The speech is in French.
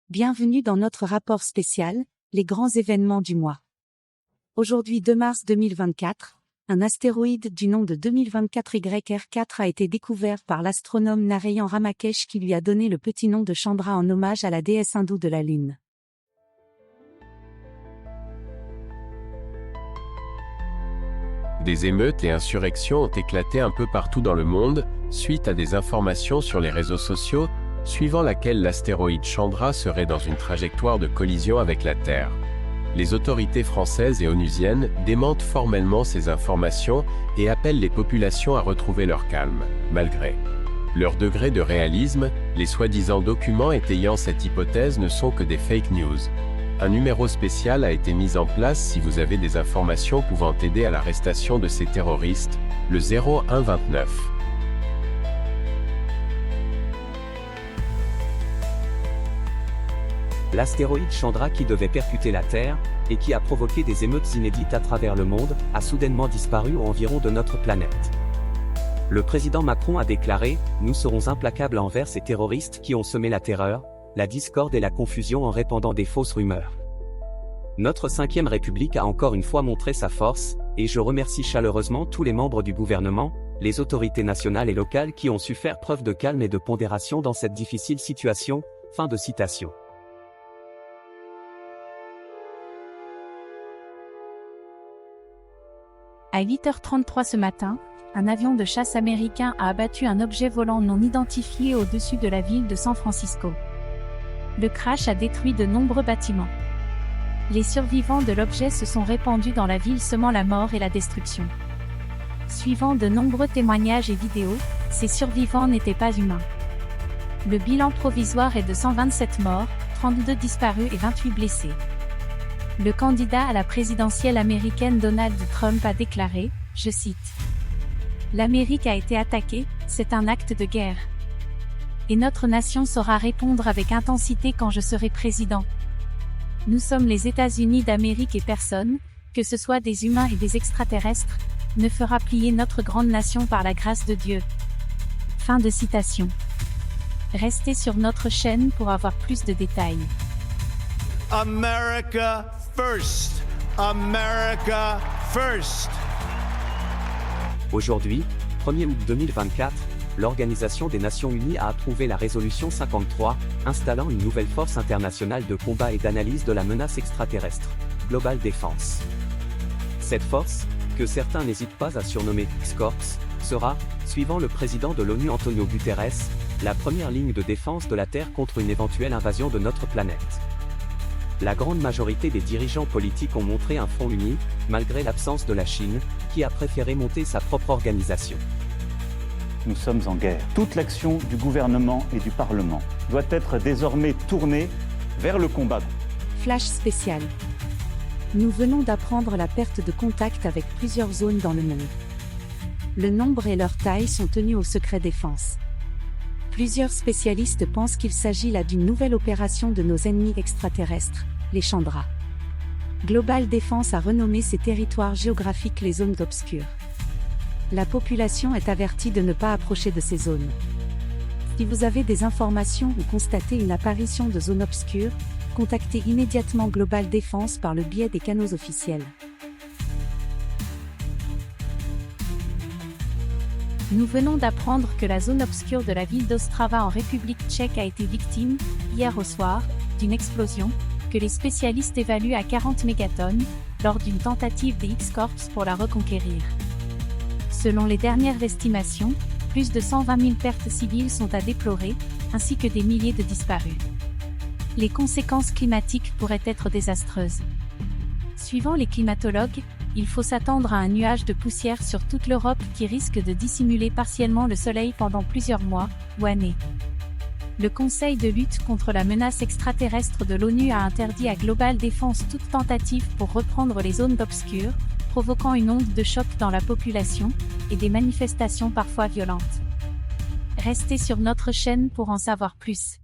Bienvenue dans notre rapport spécial, les grands événements du mois. Aujourd'hui 2 mars 2024, un astéroïde du nom de 2024 YR4 a été découvert par l'astronome Narayan Ramakesh qui lui a donné le petit nom de Chandra en hommage à la déesse hindoue de la Lune. Des émeutes et insurrections ont éclaté un peu partout dans le monde, suite à des informations sur les réseaux sociaux, suivant laquelle l'astéroïde Chandra serait dans une trajectoire de collision avec la Terre. Les autorités françaises et onusiennes démentent formellement ces informations et appellent les populations à retrouver leur calme. Malgré leur degré de réalisme, les soi-disant documents étayant cette hypothèse ne sont que des fake news. Un numéro spécial a été mis en place si vous avez des informations pouvant aider à l'arrestation de ces terroristes, le 0129. L'astéroïde Chandra qui devait percuter la Terre, et qui a provoqué des émeutes inédites à travers le monde, a soudainement disparu aux environs de notre planète. Le président Macron a déclaré « Nous serons implacables envers ces terroristes qui ont semé la terreur, la discorde et la confusion en répandant des fausses rumeurs. » Notre 5e République a encore une fois montré sa force, et je remercie chaleureusement tous les membres du gouvernement, les autorités nationales et locales qui ont su faire preuve de calme et de pondération dans cette difficile situation. Fin de citation. À 8h33 ce matin, un avion de chasse américain a abattu un objet volant non identifié au-dessus de la ville de San Francisco. Le crash a détruit de nombreux bâtiments. Les survivants de l'objet se sont répandus dans la ville semant la mort et la destruction. Suivant de nombreux témoignages et vidéos, ces survivants n'étaient pas humains. Le bilan provisoire est de 127 morts, 32 disparus et 28 blessés. Le candidat à la présidentielle américaine Donald Trump a déclaré, je cite, « L'Amérique a été attaquée, c'est un acte de guerre. Et notre nation saura répondre avec intensité quand je serai président. Nous sommes les États-Unis d'Amérique et personne, que ce soit des humains et des extraterrestres, ne fera plier notre grande nation par la grâce de Dieu. » Fin de citation. Restez sur notre chaîne pour avoir plus de détails. America first. America first. Aujourd'hui, 1er août 2024, l'Organisation des Nations Unies a approuvé la résolution 53, installant une nouvelle force internationale de combat et d'analyse de la menace extraterrestre, Global Defense. Cette force, que certains n'hésitent pas à surnommer X-Corps, sera, suivant le président de l'ONU Antonio Guterres, la première ligne de défense de la Terre contre une éventuelle invasion de notre planète. La grande majorité des dirigeants politiques ont montré un front uni, malgré l'absence de la Chine, qui a préféré monter sa propre organisation. Nous sommes en guerre. Toute l'action du gouvernement et du Parlement doit être désormais tournée vers le combat. Flash spécial. Nous venons d'apprendre la perte de contact avec plusieurs zones dans le monde. Le nombre et leur taille sont tenus au secret défense. Plusieurs spécialistes pensent qu'il s'agit là d'une nouvelle opération de nos ennemis extraterrestres, les Chandra. Global Defense a renommé ces territoires géographiques les zones obscures. La population est avertie de ne pas approcher de ces zones. Si vous avez des informations ou constatez une apparition de zones obscures, contactez immédiatement Global Defense par le biais des canaux officiels. Nous venons d'apprendre que la zone obscure de la ville d'Ostrava en République tchèque a été victime, hier au soir, d'une explosion, que les spécialistes évaluent à 40 mégatonnes, lors d'une tentative des X-Corps pour la reconquérir. Selon les dernières estimations, plus de 120 000 pertes civiles sont à déplorer, ainsi que des milliers de disparus. Les conséquences climatiques pourraient être désastreuses. Suivant les climatologues, il faut s'attendre à un nuage de poussière sur toute l'Europe qui risque de dissimuler partiellement le soleil pendant plusieurs mois ou années. Le Conseil de lutte contre la menace extraterrestre de l'ONU a interdit à Global Defense toute tentative pour reprendre les zones obscures, provoquant une onde de choc dans la population et des manifestations parfois violentes. Restez sur notre chaîne pour en savoir plus.